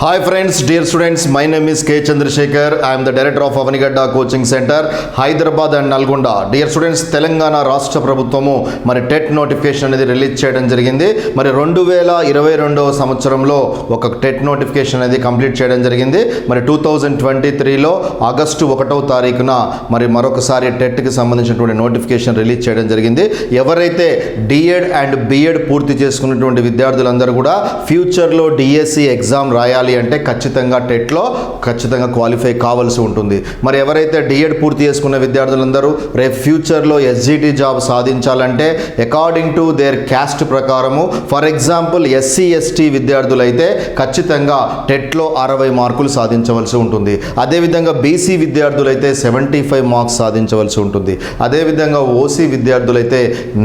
Hi friends, dear students, my name is K. Chandrasekhar. I am the director of Avanigadda Coaching Center, Hyderabad and Nalgonda. Dear students, Telangana రాష్ట్ర ప్రభుత్వము మరి TET notification అనేది release చేయడం జరిగింది. మరి 2022వ సంవత్సరంలో ఒక టెట్ నోటిఫికేషన్ అనేది కంప్లీట్ చేయడం జరిగింది. మరి 2023లో ఆగస్టు 1వ తారీఖున మరి మరొకసారి టెట్కి సంబంధించినటువంటి నోటిఫికేషన్ రిలీజ్ చేయడం జరిగింది. ఎవరైతే డిఎడ్ అండ్ బిఎడ్ పూర్తి చేసుకున్నటువంటి విద్యార్థులందరూ కూడా ఫ్యూచర్లో డిఎస్సి ఎగ్జామ్ రాయాలి అంటే ఖచ్చితంగా టెట్లో ఖచ్చితంగా క్వాలిఫై కావాల్సి ఉంటుంది. మరి ఎవరైతే డిఎడ్ పూర్తి చేసుకున్న విద్యార్థులందరూ రేపు ఫ్యూచర్లో ఎస్జిటి జాబ్ సాధించాలంటే అకార్డింగ్ టు దేర్ క్యాస్ట్ ప్రకారము, ఫర్ ఎగ్జాంపుల్ ఎస్సీ ఎస్టీ విద్యార్థులైతే ఖచ్చితంగా టెట్లో 60 మార్కులు సాధించవలసి ఉంటుంది. అదేవిధంగా బీసీ విద్యార్థులైతే 75 మార్క్స్ సాధించవలసి ఉంటుంది. అదేవిధంగా ఓసీ విద్యార్థులైతే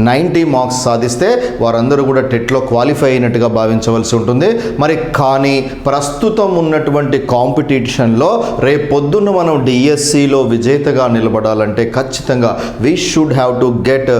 90 మార్క్స్ సాధిస్తే వారందరూ కూడా టెట్లో క్వాలిఫై అయినట్టుగా భావించవలసి ఉంటుంది. మరి కానీ ప్రస్తుతం ఉన్నటువంటి కాంపిటీషన్లో రేపొద్దున మనం డిఎస్సిలో విజేతగా నిలబడాలంటే ఖచ్చితంగా we should have to get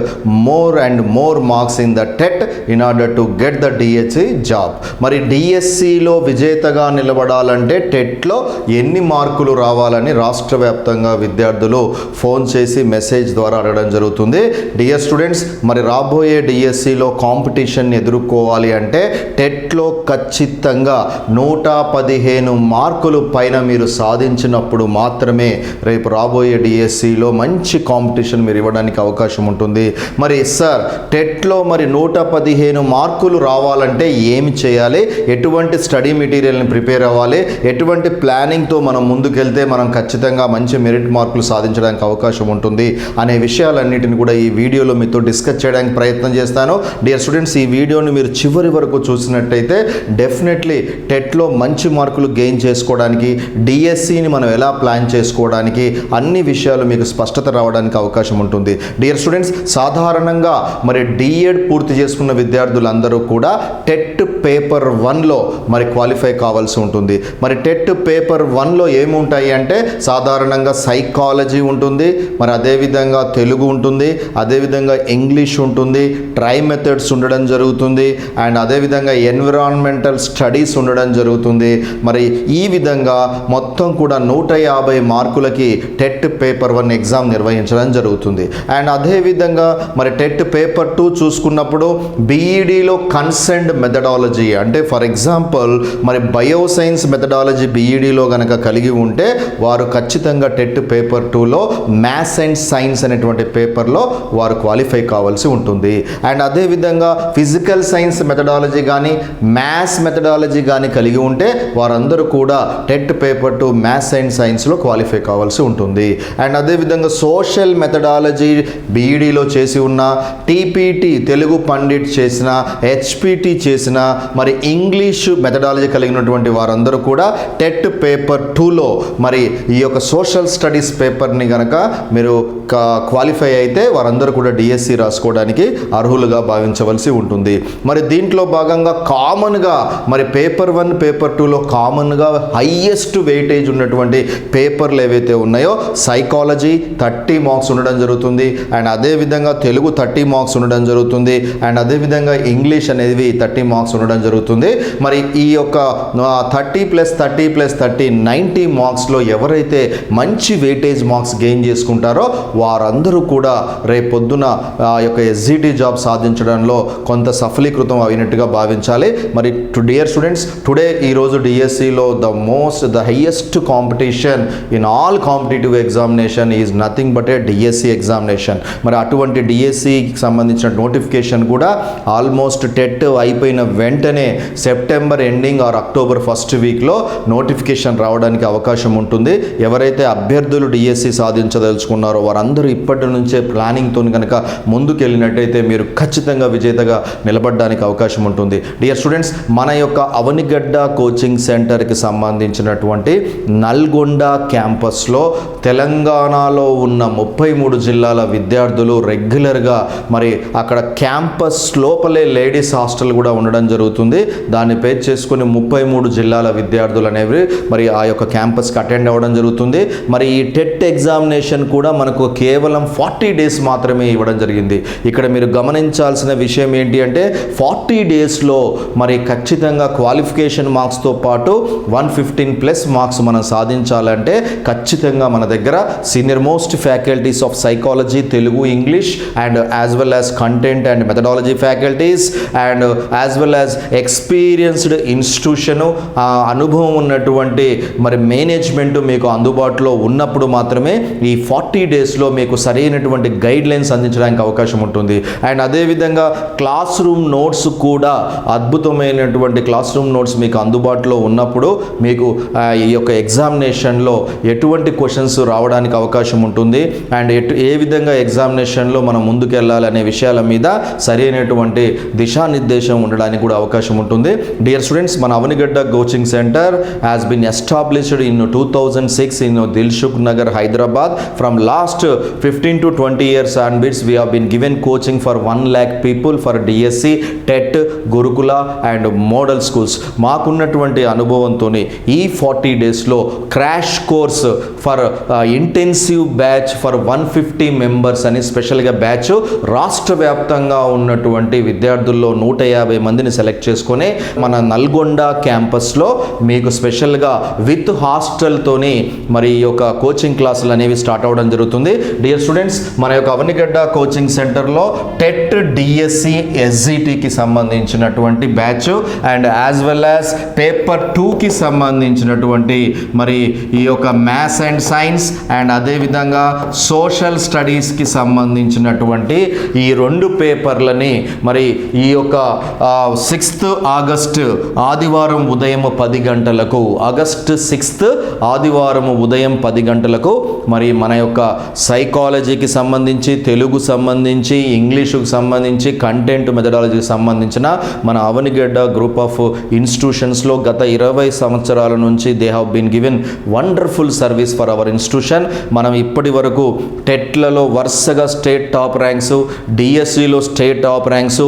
more and more marks in the TET in order to get the DSC job. మరి డిఎస్సిలో విజేతగా నిలబడాలంటే టెట్లో ఎన్ని మార్కులు రావాలని రాష్ట్ర వ్యాప్తంగా విద్యార్థులు ఫోన్ చేసి మెసేజ్ ద్వారా అడగడం జరుగుతుంది. డియర్ స్టూడెంట్స్, మరి రాబోయే డిఎస్సిలో కాంపిటీషన్ ఎదుర్కోవాలి అంటే టెట్లో ఖచ్చితంగా 115 మార్కులు పైన మీరు సాధించినప్పుడు మాత్రమే రేపు రాబోయే డిఎస్సిలో మంచి కాంపిటీషన్ మీరు ఇవ్వడానికి అవకాశం ఉంటుంది. మరి సార్, టెట్లో మరి 115 మార్కులు రావాలంటే ఏమి చేయాలి, ఎటువంటి స్టడీ మెటీరియల్ని ప్రిపేర్ అవ్వాలి, ఎటువంటి ప్లానింగ్తో మనం ముందుకెళ్తే మనం ఖచ్చితంగా మంచి మెరిట్ మార్కులు సాధించడానికి అవకాశం ఉంటుంది అనే విషయాలన్నిటిని కూడా ఈ వీడియోలో మీతో డిస్కస్ చేయడానికి ప్రయత్నం చేస్తాను. డియర్ స్టూడెంట్స్, ఈ వీడియోని మీరు చివరి వరకు చూసినట్టయితే డెఫినెట్లీ టెట్లో మంచి మార్కులు గెయిన్ చేసుకోవడానికి, డిఎస్సిని మనం ఎలా ప్లాన్ చేసుకోవడానికి అన్ని విషయాలు మీకు స్పష్టత రావడానికి అవకాశం ఉంటుంది. డియర్ స్టూడెంట్స్, సాధారణంగా మరి డిఎడ్ పూర్తి చేసుకున్న విద్యార్థులందరూ కూడా టెట్ పేపర్ 1లో మరి క్వాలిఫై కావాల్సి ఉంటుంది. మరి టెట్ పేపర్ 1లో ఏముంటాయి అంటే సాధారణంగా సైకాలజీ ఉంటుంది, మరి అదేవిధంగా తెలుగు ఉంటుంది, అదేవిధంగా ఇంగ్లీష్ ఉంటుంది, ట్రై మెథడ్స్ ఉండడం జరుగుతుంది, అండ్ అదేవిధంగా ఎన్విరాన్మెంటల్ స్టడీస్ ఉండడం జరుగుతుంది. మరి ఈ విధంగా మొత్తం కూడా 150 మార్కులకి టెట్ పేపర్ 1 ఎగ్జామ్ నిర్వహించడం జరుగుతుంది. అండ్ అదేవిధంగా మరి టెట్ పేపర్ 2 చూసుకున్నప్పుడు బీఈడీలో కన్సెంట్ మెథడాలజీ అంటే ఫర్ ఎగ్జాంపుల్ మరి బయోసైన్స్ మెథడాలజీ బీఈడీలో కనుక కలిగి ఉంటే వారు ఖచ్చితంగా టెట్ పేపర్ 2లో మ్యాథ్స్ అండ్ సైన్స్ అనేటువంటి పేపర్లో వారు క్వాలిఫై కావాల్సి ఉంటుంది. అండ్ అదేవిధంగా ఫిజికల్ సైన్స్ మెథడాలజీ కానీ మ్యాథ్స్ మెథడాలజీ కానీ కలిగి ఉంటే వారందరూ కూడా టెట్ పేపర్ 2 మ్యాథ్స్ అండ్ సైన్స్లో క్వాలిఫై కావాల్సి ఉంటుంది. అండ్ అదేవిధంగా సోషల్ మెథడాలజీ బీఈడీలో చేసి ఉన్న, టీపీటీ తెలుగు పండిట్ చేసిన, హెచ్పిటి చేసిన, మరి ఇంగ్లీష్ మెథడాలజీ కలిగినటువంటి వారందరూ కూడా టెట్ పేపర్ 2లో మరి ఈ యొక్క సోషల్ స్టడీస్ పేపర్ని కనుక మీరు క్వాలిఫై అయితే వారందరూ కూడా డిఎస్సి రాసుకోవడానికి అర్హులుగా భావించవలసి ఉంటుంది. మరి దీంట్లో భాగంగా కామన్గా మరి పేపర్ 1 పేపర్ 2లో కామన్గా హైయెస్ట్ వెయిటేజ్ ఉన్నటువంటి పేపర్లు ఏవైతే ఉన్నాయో సైకాలజీ 30 మార్క్స్ ఉండడం జరుగుతుంది, అండ్ అదేవిధంగా తెలుగు 30 మార్క్స్ ఉండడం జరుగుతుంది, అండ్ అదేవిధంగా ఇంగ్లీష్ అనేది 30 మార్క్స్ ఉండడం జరుగుతుంది. మరి ఈ యొక్క 30+30+30 90 మార్క్స్లో ఎవరైతే మంచి వెయిటేజ్ మార్క్స్ గెయిన్ చేసుకుంటారో వారందరూ కూడా రేపొద్దున ఆ యొక్క ఎస్జిటి జాబ్ సాధించడంలో కొంత సఫలీకృతం అయినట్టుగా భావించాలి. మరి డియర్ స్టూడెంట్స్, టుడే ఈరోజు డిఎస్సిలో the highest competition in all competitive examination is nothing but A DSC examination. మరి అటువంటి డిఎస్సికి సంబంధించిన నోటిఫికేషన్ కూడా ఆల్మోస్ట్ టెట్ అయిపోయిన వెంటనే September ending or October first వీక్లో నోటిఫికేషన్ రావడానికి అవకాశం ఉంటుంది. ఎవరైతే అభ్యర్థులు డిఎస్సి సాధించదలుచుకున్నారో వారందరూ ఇప్పటి నుంచే ప్లానింగ్తో కనుక ముందుకు వెళ్ళినట్టయితే మీరు ఖచ్చితంగా విజేతగా నిలబడడానికి అవకాశం ఉంటుంది. డియర్ స్టూడెంట్స్, మన యొక్క అవనిగడ్డ కోచింగ్ సెంటర్కి సంబంధించినటువంటి నల్గొండ క్యాంపస్లో తెలంగాణలో ఉన్న 33 జిల్లాల విద్యార్థులు రెగ్యులర్గా మరి అక్కడ క్యాంపస్ లోపలే లేడీస్ హాస్టల్ కూడా ఉండడం జరుగుతుంది. దాన్ని బేస్ చేసుకుని 33 జిల్లాల విద్యార్థులు అనేవి మరి ఆ యొక్క క్యాంపస్కి అటెండ్ అవ్వడం జరుగుతుంది. మరి ఈ టెట్ ఎగ్జామినేషన్ కూడా మనకు కేవలం 40 డేస్ మాత్రమే ఇవ్వడం జరిగింది. ఇక్కడ మీరు గమనించాల్సిన విషయం ఏంటి అంటే 40 డేస్లో మరి ఖచ్చితంగా క్వాలిఫికేషన్ మార్క్స్తో మార్క్స్తో పాటు 115+ మార్క్స్ మనం సాధించాలంటే ఖచ్చితంగా మన దగ్గర senior most faculties of psychology, Telugu, English and as well as content and methodology faculties and as well as experienced institution, అనుభవం ఉన్నటువంటి మరి మేనేజ్మెంట్ మీకు అందుబాటులో ఉన్నప్పుడు మాత్రమే ఈ 40 డేస్లో మీకు సరైనటువంటి గైడ్ లైన్స్ అందించడానికి అవకాశం ఉంటుంది. అండ్ అదేవిధంగా క్లాస్ రూమ్ నోట్స్ కూడా అద్భుతమైనటువంటి క్లాస్ రూమ్ నోట్స్ మీకు అందుబాటులో ఉన్నప్పుడు మీకు ఈ యొక్క ఎగ్జామినేషన్లో ఎటువంటి క్వశ్చన్స్ రావడానికి అవకాశం ఉంటుంది అండ్ ఏ విధంగా ఎగ్జామినేషన్లో మనం ముందుకెళ్ళాలనే విషయాల మీద సరైనటువంటి దిశానిర్దేశం ఉండడానికి కూడా అవకాశం ఉంటుంది. డియర్ స్టూడెంట్స్, మన Avanigadda coaching centre has been established in 2006 in Dilshuk Nagar, Hyderabad. From last 15 to 20 years onwards, we have been given coaching for 1 lakh people for DSC, TET, Gurukula and model schools. మాకున్నటువంటి అనుభవంతో ఈ 40 డేస్లో crash course for intensive batch for 150 members అని స్పెషల్గా batch రాష్ట్ర వ్యాప్తంగా ఉన్నటువంటి విద్యార్థుల్లో 150 మందిని సెలెక్ట్ చేసుకొని మన నల్గొండ క్యాంపస్లో మీకు స్పెషల్గా విత్ హాస్టల్తోని మరి ఈ యొక్క కోచింగ్ క్లాసులు అనేవి స్టార్ట్ అవ్వడం జరుగుతుంది. డియర్ స్టూడెంట్స్, మన యొక్క అవనిగడ్డ కోచింగ్ సెంటర్లో టెట్, డిఎస్సి, ఎస్జిటికి సంబంధించినటువంటి batch and as well as paper 2కి సంబంధించినటువంటి మరి ఈ యొక్క మ్యాథ్స్ అండ్ సైన్స్ అండ్ అదేవిధంగా సోషల్ స్టడీస్కి సంబంధించినటువంటి ఈ 2 పేపర్లని మరి ఈ యొక్క 6th ఆగస్టు ఆదివారం ఉదయం 10 గంటలకు, ఆగస్ట్ 6th ఆదివారం ఉదయం 10 గంటలకు మరి మన యొక్క సైకాలజీకి సంబంధించి, తెలుగు సంబంధించి, ఇంగ్లీషుకు సంబంధించి, కంటెంట్ మెథడాలజీకి సంబంధించిన మన అవనిగడ్డ గ్రూప్ ఆఫ్ ఇన్స్టిట్యూషన్స్లో గత 20 సంవత్సరాల నుంచి they have been given wonderful service for our institution. మనం ఇప్పటి వరకు టెట్లలో వరుసగా స్టేట్ టాప్ ర్యాంక్స్, డిఎస్సిలో స్టేట్ టాప్ ర్యాంక్స్,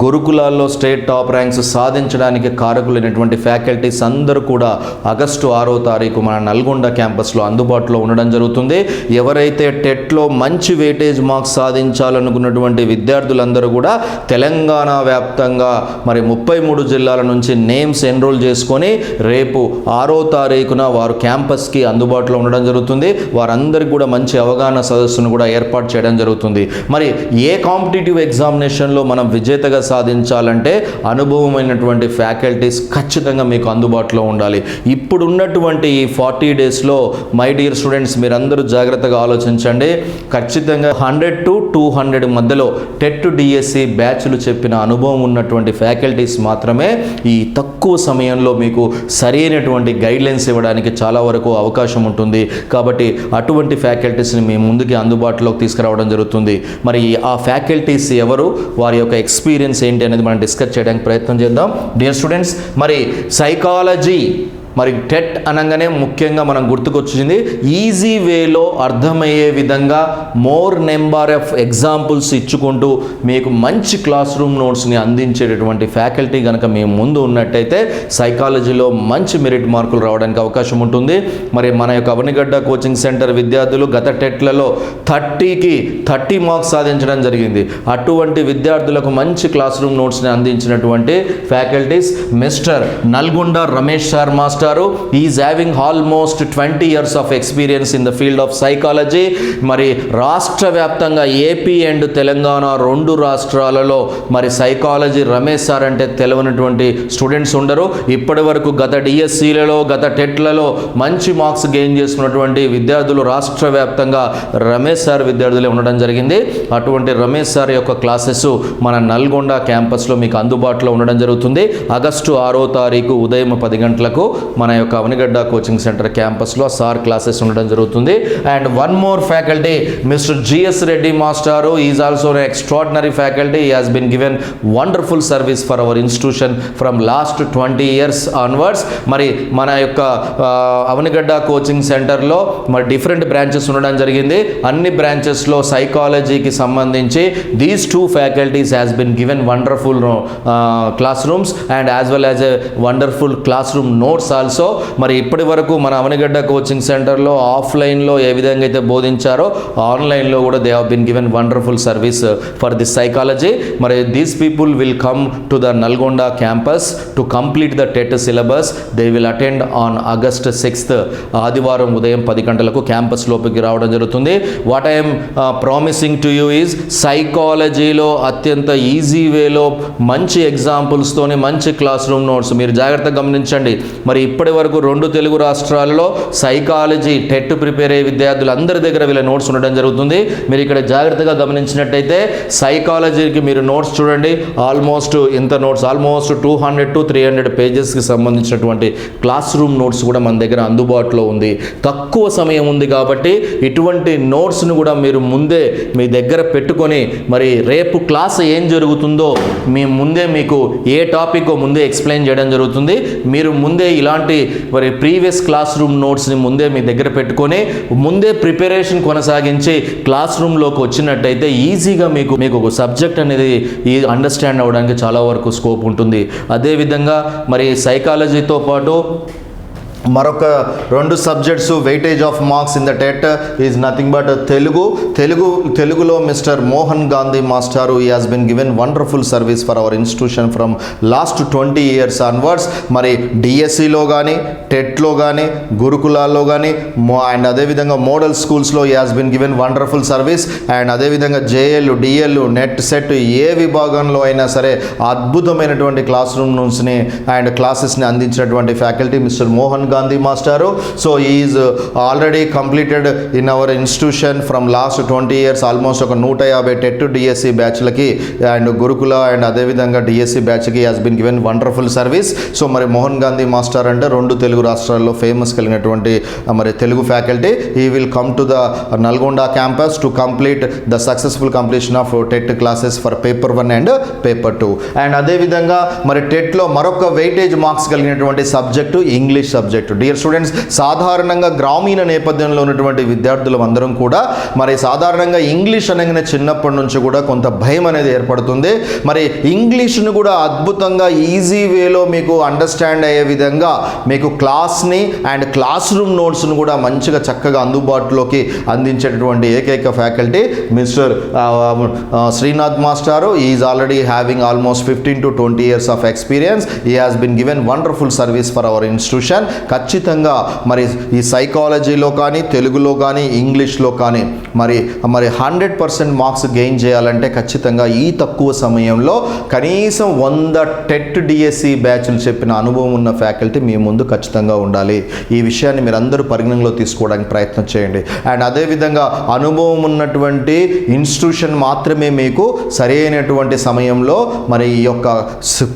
గురుకులాల్లో స్టేట్ టాప్ ర్యాంక్స్ సాధించడానికి కారకులైనటువంటి ఫ్యాకల్టీస్ అందరూ కూడా ఆగస్టు 6వ తారీఖు మన నల్గొండ క్యాంపస్లో అందుబాటులో ఉండడం జరుగుతుంది. ఎవరైతే టెట్లో మంచి వెయిటేజ్ మార్క్స్ సాధించాలనుకున్నటువంటి విద్యార్థులందరూ కూడా తెలంగాణ వ్యాప్తంగా మరి 33 జిల్లాల నుంచి నేమ్స్ ఎన్రోల్ చేసుకొని రేపు 6వ తారీఖున వారు క్యాంపస్కి అందుబాటులో ఉండడం జరుగుతుంది. వారందరికీ కూడా మంచి అవగాహన సదస్సును కూడా ఏర్పాటు చేయడం జరుగుతుంది. మరి ఏ కాంపిటేటివ్ ఎగ్జామినేషన్లో మనం విజేతగా సాధించాలంటే అనుభవమైనటువంటి ఫ్యాకల్టీస్ ఖచ్చితంగా మీకు అందుబాటులో ఉండాలి. ఇప్పుడు ఉన్నటువంటి ఈ 40 డేస్లో మై డియర్ స్టూడెంట్స్, మీరందరూ జాగ్రత్తగా ఆలోచించండి. ఖచ్చితంగా 100 to 200 మధ్యలో టెట్, డిఎస్సి బ్యాచ్లు చెప్పిన అనుభవం ఉన్నటువంటి ఫ్యాకల్టీస్ మాత్రమే ఈ తక్కువ సమయంలో మీకు సరైనటువంటి గైడ్లైన్స్ ఇవ్వడానికి చాలా వరకు అవకాశం ఉంటుంది. కాబట్టి అటువంటి ఫ్యాకల్టీస్ని మీ ముందుకి అందుబాటులోకి తీసుకురావడం జరుగుతుంది. మరి ఆ ఫ్యాకల్టీస్ ఎవరు, వారి యొక్క ఎక్స్పీరియన్స్ ఏంటి అనేది మనం డిస్కస్ చేయడానికి ప్రయత్నం చేద్దాం. డియర్ స్టూడెంట్స్, మరి సైకాలజీ మరి టెట్ అనగానే ముఖ్యంగా మనం గుర్తుకొచ్చింది ఈజీ వేలో అర్థమయ్యే విధంగా మోర్ నెంబర్ ఆఫ్ ఎగ్జాంపుల్స్ ఇచ్చుకుంటూ మీకు మంచి క్లాస్ రూమ్ నోట్స్ని అందించేటటువంటి ఫ్యాకల్టీ కనుక మేము ముందు ఉన్నట్టయితే సైకాలజీలో మంచి మెరిట్ మార్కులు రావడానికి అవకాశం ఉంటుంది. మరి మన యొక్క అవనిగడ్డ కోచింగ్ సెంటర్ విద్యార్థులు గత టెట్లలో 30కి 30 మార్క్స్ సాధించడం జరిగింది. అటువంటి విద్యార్థులకు మంచి క్లాస్ రూమ్ నోట్స్ని అందించినటువంటి faculties mister Nalgonda Ramesh sir master. He is having almost 20 years of experience in the field of psychology. మరి రాష్ట్ర వ్యాప్తంగా ఏపీ అండ్ తెలంగాణ 2 రాష్ట్రాలలో మరి సైకాలజీ రమేష్ సార్ అంటే తెలియనటువంటి స్టూడెంట్స్ ఉండరు. ఇప్పటి వరకు గత డిఎస్సీలలో, గత టెట్లలో మంచి మార్క్స్ గెయిన్ చేసుకున్నటువంటి విద్యార్థులు రాష్ట్ర వ్యాప్తంగా రమేష్ సార్ విద్యార్థులే ఉండడం జరిగింది. అటువంటి రమేష్ సార్ యొక్క క్లాసెస్ మన నల్గొండ క్యాంపస్లో మీకు అందుబాటులో ఉండడం జరుగుతుంది. ఆగస్టు 6వ తారీఖు ఉదయం 10 గంటలకు మన యొక్క అవనిగడ్డ కోచింగ్ సెంటర్ క్యాంపస్లో సార్ క్లాసెస్ ఉండడం జరుగుతుంది. And one more faculty mister G S Reddy మాస్టారు is also an extraordinary faculty. He has been given wonderful service for our institution from last 20 years onwards. మరి మన యొక్క అవనిగడ్డ కోచింగ్ సెంటర్లో మరి డిఫరెంట్ బ్రాంచెస్ ఉండడం జరిగింది. అన్ని బ్రాంచెస్లో సైకాలజీకి సంబంధించి these 2 faculties has been given wonderful class rooms and as well as a wonderful class room notes also మరి ఇప్పటి వరకు మన అవనిగడ్డ కోచింగ్ సెంటర్లో ఆఫ్లైన్లో ఏ విధంగా అయితే బోధించారో ఆన్లైన్లో కూడా they have been given wonderful service for this psychology. మరి these people will come to the Nalgonda campus to complete the TET syllabus. They will attend on August 6th ఆదివారం ఉదయం 10 గంటలకు క్యాంపస్ లోపలికి రావడం జరుగుతుంది. What I'm promising to you is సైకాలజీలో అత్యంత easy వేలో మంచి ఎగ్జాంపుల్స్తోని మంచి క్లాస్ రూమ్ నోట్స్ మీరు జాగ్రత్తగా గమనించండి. మరి ఇప్పటి వరకు 2 తెలుగు రాష్ట్రాలలో సైకాలజీ టెట్ ప్రిపేర్ అయ్యే విద్యార్థులందరి దగ్గర వీళ్ళ నోట్స్ ఉండడం జరుగుతుంది. మీరు ఇక్కడ జాగ్రత్తగా గమనించినట్టయితే సైకాలజీకి మీరు నోట్స్ చూడండి, ఆల్మోస్ట్ ఇంత నోట్స్ ఆల్మోస్ట్ 200 to 300 పేజెస్కి సంబంధించినటువంటి క్లాస్ రూమ్ నోట్స్ కూడా మన దగ్గర అందుబాటులో ఉంది. తక్కువ సమయం ఉంది కాబట్టి ఇటువంటి నోట్స్ను కూడా మీరు ముందే మీ దగ్గర పెట్టుకొని మరి రేపు క్లాస్ ఏం జరుగుతుందో మీకు ఏ టాపిక్ ముందే ఎక్స్ప్లెయిన్ చేయడం జరుగుతుంది. మీరు ముందే ఇలాంటి మరి ప్రీవియస్ క్లాస్ రూమ్ నోట్స్ని ముందే మీ దగ్గర పెట్టుకొని ముందే ప్రిపరేషన్ కొనసాగించి క్లాస్ రూమ్లోకి వచ్చినట్టయితే ఈజీగా మీకు ఒక సబ్జెక్ట్ అనేది అండర్స్టాండ్ అవ్వడానికి చాలా వరకు స్కోప్ ఉంటుంది. అదేవిధంగా మరి సైకాలజీతో పాటు మరొక 2 subjects weightage of marks in the TET is nothing but తెలుగులో మిస్టర్ మోహన్ గాంధీ మాస్టారు he has been given wonderful service for our institution from last 20 years onwards. మరి డిఎస్సిలో కానీ టెట్లో కానీ గురుకులాల్లో కానీ అండ్ అదేవిధంగా మోడల్ స్కూల్స్లో he has been given wonderful service. And అదేవిధంగా జేఎల్ డిఎల్ నెట్ సెట్ ఏ విభాగంలో అయినా సరే అద్భుతమైనటువంటి క్లాస్ రూమ్ నోట్స్ని అండ్ క్లాసెస్ని అందించినటువంటి faculty mister Mohan Gandhi Mastaru. So he is already completed in our institution from last 20 years almost ఒక 150 TET DSC బ్యాచ్లకి and Gurukula and అదేవిధంగా DSC బ్యాచ్కి has been given wonderful service. So మరి మోహన్ గాంధీ మాస్టర్ అంటే 2 తెలుగు రాష్ట్రాల్లో famous కలిగినటువంటి మరి Telugu faculty. He will come to the Nalgonda campus to complete the successful completion of TET classes for paper 1 and paper 2. And అదేవిధంగా మరి టెట్లో మరొక వెయిటేజ్ మార్క్స్ కలిగినటువంటి subject English subject. Dear students, సాధారణంగా గ్రామీణ నేపథ్యంలో ఉన్నటువంటి విద్యార్థులు అందరం కూడా మరి సాధారణంగా ఇంగ్లీష్ అనగానే చిన్నప్పటి నుంచి కూడా కొంత భయం అనేది ఏర్పడుతుంది. మరి ఇంగ్లీష్ను కూడా అద్భుతంగా ఈజీ వేలో మీకు అండర్స్టాండ్ అయ్యే విధంగా మీకు క్లాస్ని అండ్ క్లాస్ రూమ్ నోట్స్ను కూడా మంచిగా చక్కగా అందుబాటులోకి అందించేటటువంటి ఏకైక ఫ్యాకల్టీ మిస్టర్ శ్రీనాథ్ మాస్టారు. Is already having almost 15 to 20 years of experience. He has been given wonderful service for our institution. ఖచ్చితంగా మరి ఈ సైకాలజీలో కానీ తెలుగులో కానీ ఇంగ్లీష్లో కానీ మరి 100% మార్క్స్ గెయిన్ చేయాలంటే ఖచ్చితంగా ఈ తక్కువ సమయంలో కనీసం 100 టెట్ డిఎస్సి బ్యాచ్లు చెప్పిన అనుభవం ఉన్న ఫ్యాకల్టీ మీ ముందు ఖచ్చితంగా ఉండాలి. ఈ విషయాన్ని మీరు అందరూ పరిగణనలో తీసుకోవడానికి ప్రయత్నం చేయండి. అండ్ అదేవిధంగా అనుభవం ఉన్నటువంటి ఇన్స్టిట్యూషన్ మాత్రమే మీకు సరైనటువంటి సమయంలో మరి ఈ యొక్క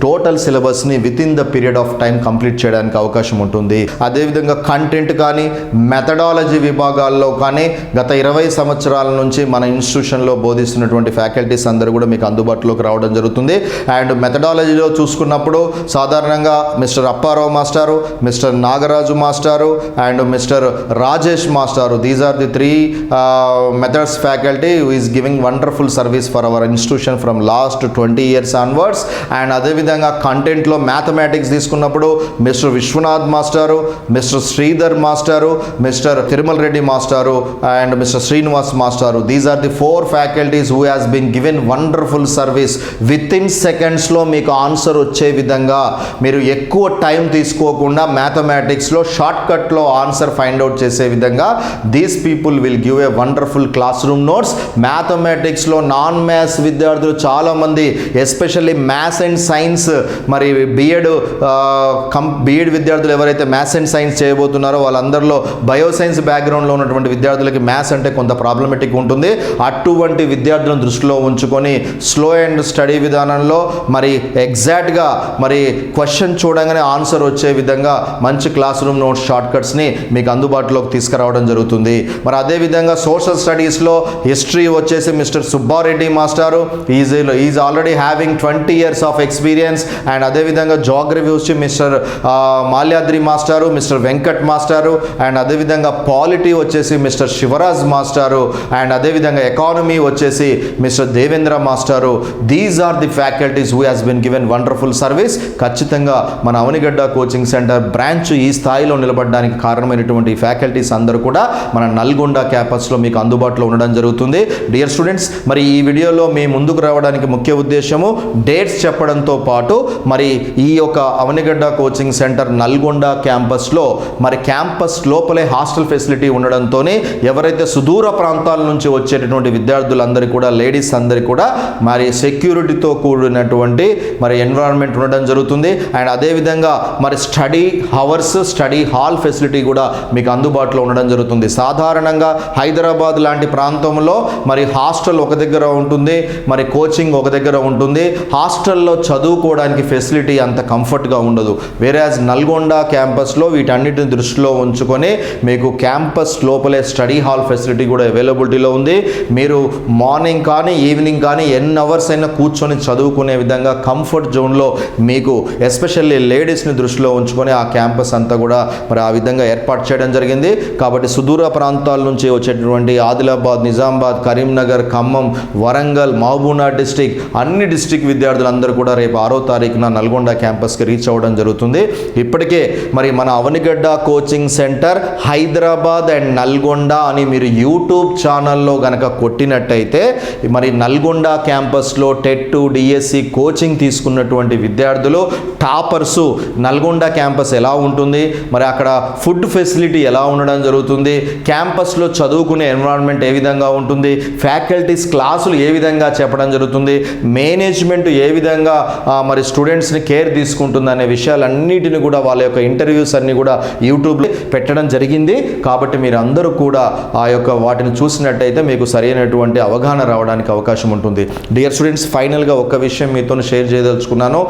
టోటల్ సిలబస్ని within the period of time complete చేయడానికి అవకాశం ఉంటుంది. అదేవిధంగా కంటెంట్ కానీ మెథడాలజీ విభాగాల్లో కానీ గత 20 సంవత్సరాల నుంచి మన ఇన్స్టిట్యూషన్లో బోధిస్తున్నటువంటి ఫ్యాకల్టీస్ అందరూ కూడా మీకు అందుబాటులోకి రావడం జరుగుతుంది. అండ్ మెథడాలజీలో చూసుకున్నప్పుడు సాధారణంగా మిస్టర్ అప్పారావు మాస్టారు, మిస్టర్ నాగరాజు మాస్టారు అండ్ మిస్టర్ రాజేష్ మాస్టారు, these are the 3 methods faculty who is giving wonderful service for our institution from last 20 years onwards. And అదేవిధంగా కంటెంట్లో మ్యాథమెటిక్స్ తీసుకున్నప్పుడు మిస్టర్ విశ్వనాథ్ మాస్టారు, మిస్టర్ శ్రీధర్ మాస్టారు, మిస్టర్ తిరుమల రెడ్డి మాస్టారు అండ్ మిస్టర్ శ్రీనివాస్ మాస్టారు. These are the 4 faculties who has been given wonderful service. Within సెకండ్స్లో మీకు answer వచ్చే విధంగా మీరు ఎక్కువ టైం తీసుకోకుండా మ్యాథమెటిక్స్లో షార్ట్ కట్లో ఆన్సర్ ఫైండ్ అవుట్ చేసే విధంగా these people will give a wonderful class room notes. మ్యాథమెటిక్స్లో నాన్ మ్యాథ్స్ విద్యార్థులు చాలామంది ఎస్పెషల్లీ మ్యాథ్స్ అండ్ సైన్స్ మరి బీఎడ్ విద్యార్థులు ఎవరైతే మ్యాథ్స్ అండ్ సైన్స్ చేయబోతున్నారో వాళ్ళందరిలో బయోసైన్స్ బ్యాక్గ్రౌండ్లో ఉన్నటువంటి విద్యార్థులకి మ్యాథ్స్ అంటే కొంత ప్రాబ్లమెటిక్ ఉంటుంది. అటువంటి విద్యార్థులను దృష్టిలో ఉంచుకొని స్లో అండ్ స్టడీ విధానంలో మరి ఎగ్జాక్ట్గా మరి క్వశ్చన్ చూడగానే ఆన్సర్ వచ్చే విధంగా మంచి క్లాస్ రూమ్ నోట్స్ షార్ట్ కట్స్ని మీకు అందుబాటులోకి తీసుకురావడం జరుగుతుంది. మరి అదేవిధంగా సోషల్ స్టడీస్లో హిస్టరీ వచ్చేసి మిస్టర్ సుబ్బారెడ్డి మాస్టారు is already having 20 years of experience. And అదేవిధంగా జాగ్రఫీ వచ్చి మిస్టర్ మాల్యాద్రి మాస్టర్ మాస్టారు మిస్టర్ వెంకట్ మాస్టారు, అండ్ అదేవిధంగా పాలిటీ వచ్చేసి మిస్టర్ శివరాజ్ మాస్టారు, అండ్ అదేవిధంగా ఎకానమీ వచ్చేసి మిస్టర్ దేవేంద్ర మాస్టారు. These are the faculties who has been given wonderful service. ఖచ్చితంగా మన అవనిగడ్డ కోచింగ్ సెంటర్ బ్రాంచ్ ఈ స్థాయిలో నిలబడడానికి కారణమైనటువంటి ఫ్యాకల్టీస్ అందరూ కూడా మన నల్గొండ క్యాంపస్లో మీకు అందుబాటులో ఉండడం జరుగుతుంది. డియర్ స్టూడెంట్స్, మరి ఈ వీడియోలో మీ ముందుకు రావడానికి ముఖ్య ఉద్దేశము డేట్స్ చెప్పడంతో పాటు మరి ఈ యొక్క అవనిగడ్డ కోచింగ్ సెంటర్ నల్గొండ క్యాంపస్లో మరి క్యాంపస్ లోపలే హాస్టల్ ఫెసిలిటీ ఉండడంతో ఎవరైతే సుదూర ప్రాంతాల నుంచి వచ్చేటటువంటి విద్యార్థులందరికీ కూడా లేడీస్ అందరికీ కూడా మరి సెక్యూరిటీతో కూడినటువంటి మరి ఎన్విరాన్మెంట్ ఉండడం జరుగుతుంది. అండ్ అదేవిధంగా మరి study hours, study hall facility కూడా మీకు అందుబాటులో ఉండడం జరుగుతుంది. సాధారణంగా హైదరాబాద్ లాంటి ప్రాంతంలో మరి హాస్టల్ ఒక దగ్గర ఉంటుంది, మరి కోచింగ్ ఒక దగ్గర ఉంటుంది. హాస్టల్లో చదువుకోవడానికి ఫెసిలిటీ అంత కంఫర్ట్గా ఉండదు. వేరేజ్ నల్గొండ క్యాంపస్లో వీటన్నిటిని దృష్టిలో ఉంచుకొని మీకు క్యాంపస్ లోపలే స్టడీ హాల్ ఫెసిలిటీ కూడా అవైలబిలిటీలో ఉంది. మీరు మార్నింగ్ కానీ ఈవినింగ్ కానీ ఎన్ని అవర్స్ అయినా కూర్చొని చదువుకునే విధంగా కంఫర్ట్ జోన్లో మీకు ఎస్పెషల్లీ లేడీస్ని దృష్టిలో ఉంచుకొని ఆ క్యాంపస్ అంతా కూడా మరి ఆ విధంగా ఏర్పాటు చేయడం జరిగింది. కాబట్టి సుదూర ప్రాంతాల నుంచి వచ్చేటటువంటి ఆదిలాబాద్, నిజామాబాద్, కరీంనగర్, ఖమ్మం, వరంగల్, మహబూబ్నగర్ డిస్టిక్ అన్ని డిస్టిక్ విద్యార్థులందరూ కూడా రేపు 6వ తారీఖున నల్గొండ క్యాంపస్కి రీచ్ అవ్వడం జరుగుతుంది. ఇప్పటికే మరి మన Avanigadda coaching centre Hyderabad and Nalgonda అని మీరు యూట్యూబ్ ఛానల్లో గనక కొట్టినట్టయితే మరి నల్గొండ క్యాంపస్లో టెట్, డిఎస్సి కోచింగ్ తీసుకున్నటువంటి విద్యార్థులు టాపర్సు నల్గొండ క్యాంపస్ ఎలా ఉంటుంది, మరి అక్కడ ఫుడ్ ఫెసిలిటీ ఎలా ఉండడం జరుగుతుంది, క్యాంపస్లో చదువుకునే ఎన్విరాన్మెంట్ ఏ విధంగా ఉంటుంది, ఫ్యాకల్టీస్ క్లాసులు ఏ విధంగా చెప్పడం జరుగుతుంది, మేనేజ్మెంట్ ఏ విధంగా మరి స్టూడెంట్స్ని కేర్ తీసుకుంటుంది అనే విషయాలన్నిటిని కూడా వాళ్ళ యొక్క ఇంటర్వ్యూస్ అన్ని కూడా యూట్యూబ్లో పెట్టడం జరిగింది. కాబట్టి మీరు అందరూ కూడా ఆ యొక్క వాటిని చూసినట్టయితే మీకు సరైనటువంటి అవగాహన రావడానికి అవకాశం ఉంటుంది. డియర్ స్టూడెంట్స్, ఫైనల్గా ఒక విషయం మీతో షేర్ చేయదలుచుకున్నాను.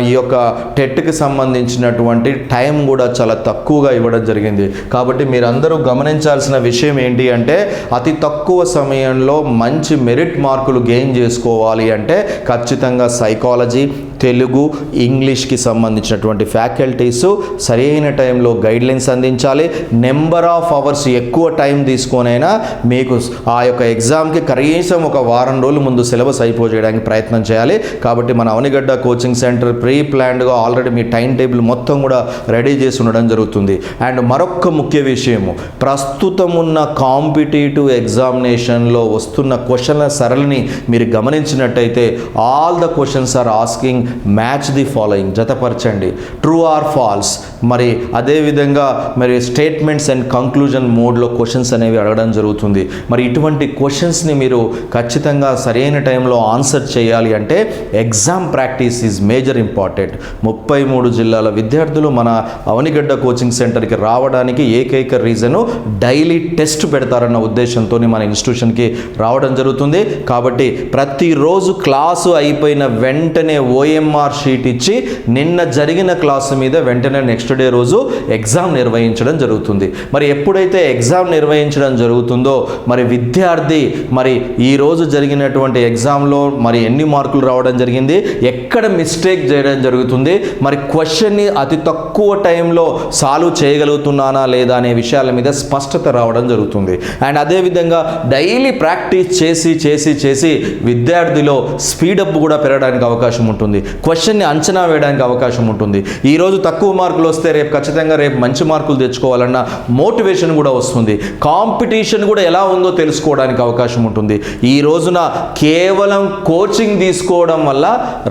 ఈ యొక్క టెట్కి సంబంధించినటువంటి టైం కూడా చాలా తక్కువగా ఇవ్వడం జరిగింది. కాబట్టి మీరందరూ గమనించాల్సిన విషయం ఏంటి అంటే అతి తక్కువ సమయంలో మంచి మెరిట్ మార్కులు గెయిన్ చేసుకోవాలి అంటే ఖచ్చితంగా సైకాలజీ, తెలుగు, ఇంగ్లీష్కి సంబంధించినటువంటి ఫ్యాకల్టీసు సరైన టైంలో గైడ్లైన్స్ అందించాలి. నెంబర్ ఆఫ్ అవర్స్ ఎక్కువ టైం తీసుకొనైనా మీకు ఆ యొక్క ఎగ్జామ్కి కనీసం ఒక వారం రోజుల ముందు సిలబస్ అయిపోజేయడానికి ప్రయత్నం చేయాలి. కాబట్టి మన అవనిగడ్డ కోచింగ్ సెంటర్ ప్రీ ప్లాన్డ్గా ఆల్రెడీ మీ టైం టేబుల్ మొత్తం కూడా రెడీ చేసి ఉండడం జరుగుతుంది. అండ్ మరొక ముఖ్య విషయము, ప్రస్తుతం ఉన్న కాంపిటేటివ్ ఎగ్జామినేషన్లో వస్తున్న క్వశ్చన్ల సరళిని మీరు గమనించినట్టయితే all the questions are asking match the following, జతపరచండి, ట్రూ ఆర్ ఫాల్స్, మరి అదేవిధంగా మరి స్టేట్మెంట్స్ అండ్ కంక్లూజన్ మోడ్లో క్వశ్చన్స్ అనేవి అడగడం జరుగుతుంది. మరి ఇటువంటి క్వశ్చన్స్ని మీరు ఖచ్చితంగా సరైన టైంలో ఆన్సర్ చేయాలి అంటే exam practice is major important. 33 జిల్లాల విద్యార్థులు మన అవనిగడ్డ కోచింగ్ సెంటర్కి రావడానికి ఏకైక రీజను డైలీ టెస్ట్ పెడతారన్న ఉద్దేశంతో మన ఇన్స్టిట్యూషన్కి రావడం జరుగుతుంది. కాబట్టి ప్రతిరోజు క్లాసు అయిపోయిన వెంటనే ఓఎంఆర్ షీట్ ఇచ్చి నిన్న జరిగిన క్లాసు మీద వెంటనే నెక్స్ట్ డే రోజు ఎగ్జామ్ నిర్వహించడం జరుగుతుంది. మరి ఎప్పుడైతే ఎగ్జామ్ నిర్వహించడం జరుగుతుందో మరి విద్యార్థి మరి ఈరోజు జరిగినటువంటి ఎగ్జామ్లో మరి ఎన్ని మార్కులు రావడం జరిగింది, ఎక్కడ మిస్టేక్ చేయడం జరుగుతుంది, మరి క్వశ్చన్ని అతి తక్కువ టైంలో సాల్వ్ చేయగలుగుతున్నానా లేదా అనే విషయాల మీద స్పష్టత రావడం జరుగుతుంది. అండ్ అదేవిధంగా డైలీ ప్రాక్టీస్ చేసి చేసి చేసి విద్యార్థిలో స్పీడప్ కూడా పెరగడానికి అవకాశం ఉంటుంది. క్వశ్చన్ని అంచనా వేయడానికి అవకాశం ఉంటుంది. ఈరోజు తక్కువ మార్కులు వస్తే రేపు ఖచ్చితంగా రేపు మంచి మార్కులు తెచ్చుకోవాలన్న మోటివేషన్ కూడా వస్తుంది. కాంపిటీషన్ కూడా ఎలా ఉందో తెలుసుకోవడానికి అవకాశం ఉంటుంది. ఈ రోజున కేవలం కోచింగ్ తీసుకోవడం వల్ల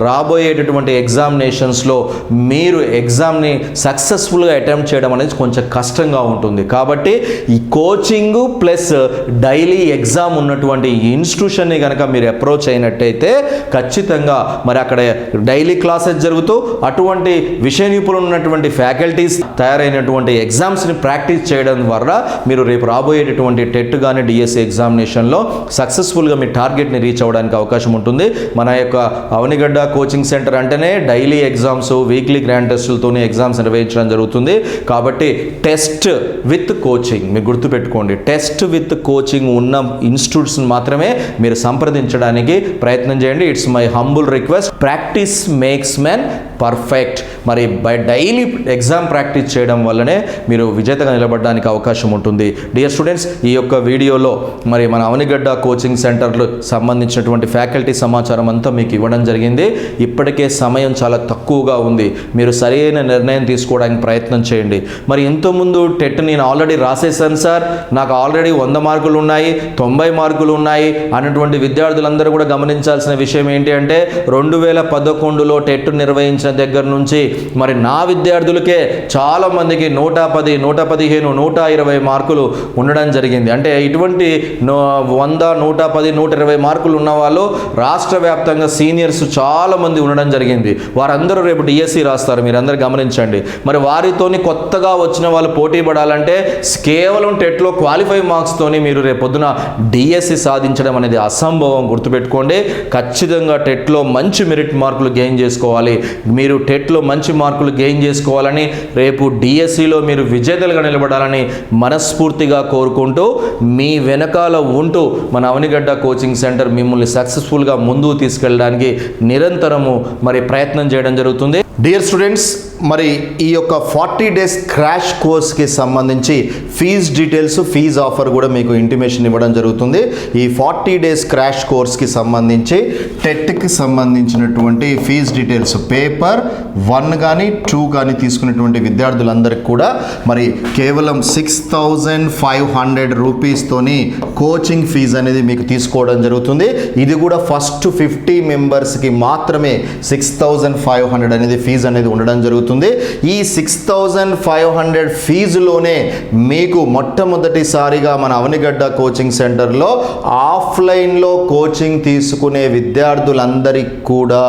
రాబోయేటటువంటి ఎగ్జామినేషన్స్లో మీరు ఎగ్జామ్ని సక్సెస్ఫుల్గా అటెంప్ట్ చేయడం అనేది కొంచెం కష్టంగా ఉంటుంది. కాబట్టి ఈ కోచింగ్ ప్లస్ డైలీ ఎగ్జామ్ ఉన్నటువంటి ఇన్స్టిట్యూషన్ని కనుక మీరు అప్రోచ్ అయినట్టయితే ఖచ్చితంగా మరి అక్కడ డైలీ క్లాసెస్ జరుగుతూ అటువంటి విషయ నిపుణులు ఉన్నటువంటి ఫ్యాకల్టీస్ తయారైనటువంటి ఎగ్జామ్స్ని ప్రాక్టీస్ చేయడం ద్వారా మీరు రేపు రాబోయేటటువంటి టెట్ కానీ డిఎస్సి ఎగ్జామినేషన్లో సక్సెస్ఫుల్గా మీ టార్గెట్ని రీచ్ అవ్వడానికి అవకాశం ఉంటుంది. మన యొక్క అవనిగడ్డ కోచింగ్ సెంటర్ అంటేనే డైలీ ఎగ్జామ్స్, వీక్లీ గ్రాండ్ టెస్టులతోనే ఎగ్జామ్స్ నిర్వహించడం జరుగుతుంది. కాబట్టి టెస్ట్ విత్ కోచింగ్ మీరు గుర్తుపెట్టుకోండి, టెస్ట్ విత్ కోచింగ్ ఉన్న ఇన్స్టిట్యూట్స్ని మాత్రమే మీరు సంప్రదించడానికి ప్రయత్నం చేయండి. It's my humble request. Practice makes man perfect. మరి డైలీ ఎగ్జామ్ ప్రాక్టీస్ చేయడం వల్లనే మీరు విజేతగా నిలబడడానికి అవకాశం ఉంటుంది. డియర్ స్టూడెంట్స్, ఈ యొక్క వీడియోలో మరి మన అవనిగడ్డ కోచింగ్ సెంటర్లో సంబంధించినటువంటి ఫ్యాకల్టీ సమాచారం అంతా మీకు ఇవ్వడం జరిగింది. ఇప్పటికే సమయం చాలా తక్కువగా ఉంది. మీరు సరైన నిర్ణయం తీసుకోవడానికి ప్రయత్నం చేయండి. మరి ఇంతకుముందు టెట్ నేను ఆల్రెడీ రాసేసాను సార్, నాకు ఆల్రెడీ 100 మార్కులు ఉన్నాయి, 90 మార్కులు ఉన్నాయి అన్నటువంటి విద్యార్థులందరూ కూడా గమనించాల్సిన విషయం ఏంటి అంటే 2011లో టెట్ నిర్వహించిన దగ్గర నుంచి మరి నా విద్యార్థులకే చాలామందికి 110, 115, 120 మార్కులు ఉండడం జరిగింది. అంటే ఇటువంటి 100, 110, 120 మార్కులు ఉన్న వాళ్ళు రాష్ట్ర వ్యాప్తంగా సీనియర్స్ చాలామంది ఉండడం జరిగింది. వారందరూ రేపు డిఎస్సి రాస్తారు, మీరందరూ గమనించండి. మరి వారితోని కొత్తగా వచ్చిన వాళ్ళు పోటీ పడాలంటే కేవలం టెట్లో క్వాలిఫై మార్క్స్తోని మీరు రేపు పొద్దున డిఎస్సి సాధించడం అనేది అసంభవం. గుర్తుపెట్టుకోండి, ఖచ్చితంగా టెట్లో మంచి మెరిట్ మార్కులు గెయిన్ చేసుకోవాలి. మీరు టెట్లో మంచి మార్కులు గెయిన్ చేసుకోవాలని, రేపు డిఎస్సిలో మీరు విజేతలుగా నిలబడాలని మనస్ఫూర్తిగా కోరుకుంటూ మీ వెనకాల ఉంటూ మన అవనిగడ్డ కోచింగ్ సెంటర్ మిమ్మల్ని సక్సెస్ఫుల్గా ముందుకు తీసుకెళ్ళడానికి నిరంతరము మరి ప్రయత్నం చేయడం జరుగుతుంది. డియర్ స్టూడెంట్స్, మరి ఈ యొక్క 40 డేస్ క్రాష్ కోర్స్కి సంబంధించి ఫీజ్ డీటెయిల్స్, ఫీజ్ ఆఫర్ కూడా మీకు ఇంటిమేషన్ ఇవ్వడం జరుగుతుంది. ఈ 40 డేస్ క్రాష్ కోర్స్కి సంబంధించి టెట్కి సంబంధించినటువంటి ఫీజ్ డీటెయిల్స్ పేపర్ 1 కానీ 2 కానీ తీసుకున్నటువంటి విద్యార్థులందరికీ కూడా మరి కేవలం 6500 రూపీస్తోని కోచింగ్ ఫీజు అనేది మీకు తీసుకోవడం జరుగుతుంది. ఇది కూడా ఫస్ట్ 50 మెంబర్స్కి మాత్రమే 6500 అనేది ఫీజు అనేది ఉండడం జరుగుతుంది. ఈ 6500 ఫీజులోనే మీకు మొట్టమొదటిసారిగా మన అవనిగడ్డ కోచింగ్ సెంటర్లో ఆఫ్లైన్లో కోచింగ్ తీసుకునే విద్యార్థులందరికీ కూడా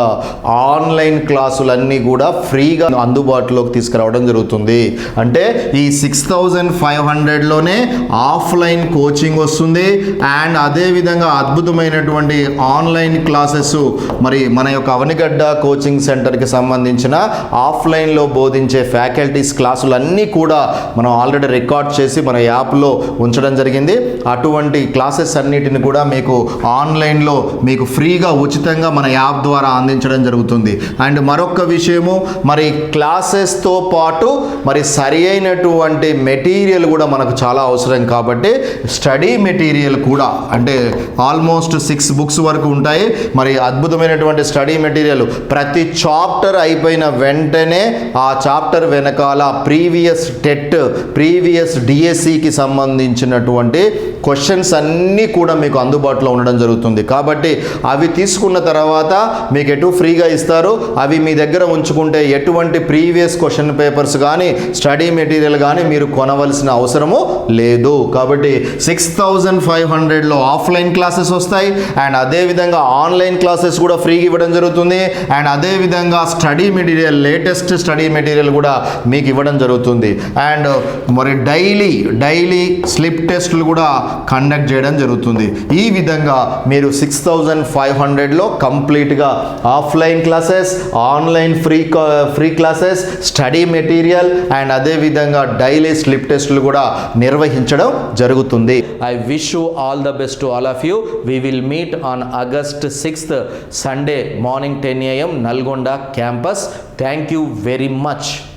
ఆన్లైన్ క్లాసులన్నీ కూడా ఫ్రీగా అందుబాటులోకి తీసుకురావడం జరుగుతుంది. అంటే ఈ 6500లోనే ఆఫ్లైన్ కోచింగ్ వస్తుంది అండ్ అదేవిధంగా అద్భుతమైనటువంటి ఆన్లైన్ క్లాసెస్ మరి మన యొక్క అవనిగడ్డ కోచింగ్ సెంటర్కి సంబంధించిన ఆఫ్లైన్లో బోధించే ఫ్యాకల్టీస్ క్లాసులన్నీ కూడా మనం ఆల్రెడీ రికార్డ్ చేసి మన యాప్లో ఉంచడం జరిగింది. అటువంటి క్లాసెస్ అన్నిటిని కూడా మీకు ఆన్లైన్లో మీకు ఫ్రీగా ఉచితంగా మన యాప్ ద్వారా అందించడం జరుగుతుంది. అండ్ మరొక విషయము, మరి క్లాసెస్తో పాటు మరి సరి అయినటువంటి మెటీరియల్ కూడా మనకు చాలా అవసరం కాబట్టి స్టడీ మెటీరియల్ కూడా అంటే ఆల్మోస్ట్ 6 బుక్స్ వరకు ఉంటాయి. మరి అద్భుతమైనటువంటి స్టడీ మెటీరియల్ ప్రతి చాప్టర్ అయిపోయిన వెంటనే ఆ చాప్టర్ వెనకాల ప్రీవియస్ టెట్, ప్రీవియస్ డిఎస్సికి సంబంధించినటువంటి క్వశ్చన్స్ అన్నీ కూడా మీకు అందుబాటులో ఉండడం జరుగుతుంది. కాబట్టి అవి తీసుకున్న తర్వాత మీకు ఎటు ఫ్రీగా ఇస్తారు, అవి మీ దగ్గర ఉంచుకుంటే ఎటువంటి ప్రీవియస్ క్వశ్చన్ పేపర్స్ కానీ స్టడీ మెటీరియల్ కానీ మీరు కొనవలసిన అవసరము లేదు. కాబట్టి 6500లో ఆఫ్లైన్ క్లాసెస్ వస్తాయి అండ్ అదేవిధంగా ఆన్లైన్ క్లాసెస్ కూడా ఫ్రీగా ఇవ్వడం జరుగుతుంది. అండ్ అదేవిధంగా study material, latest study material కూడా మీకు ఇవ్వడం జరుగుతుంది. అండ్ మరి డైలీ స్లిప్ టెస్టులు కూడా కండక్ట్ చేయడం జరుగుతుంది. ఈ విధంగా మీరు 6500లో కంప్లీట్గా offline classes, online free classes, study material and అదేవిధంగా డైలీ స్లిప్ టెస్టులు కూడా నిర్వహించడం జరుగుతుంది. I wish you all the best to all of you. We will meet on August 6th Sunday morning 10 AM Nalgonda campus. Thank you very much.